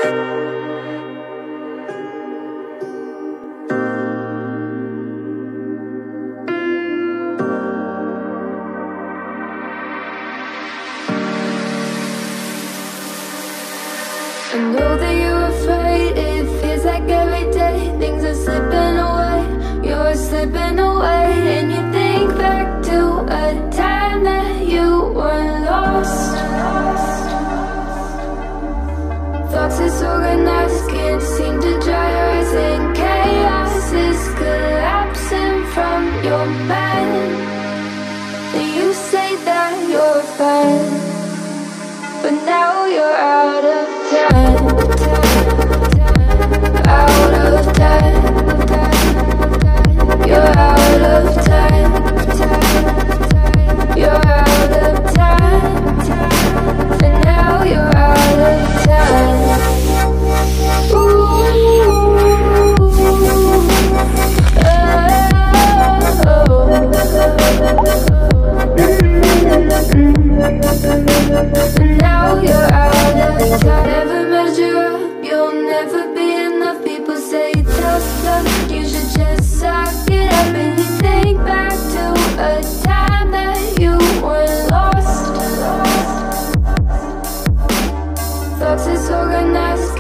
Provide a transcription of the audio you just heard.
I know that you're afraid. It feels like every day things are slipping away. You're slipping away, and you think back to a time that you were lost. Thoughts disorganized, can't seem to dry your eyes, and chaos is collapsing from your mind. And you say that you're fine, but now you're out of time, out of time. You're out of time, you're out of time, and now you're out of time. And now you're out of time. Never measure up, you'll never be enough. People say tough love, you should just suck it up. And you think back to a time that you were lost. Thoughts disorganized,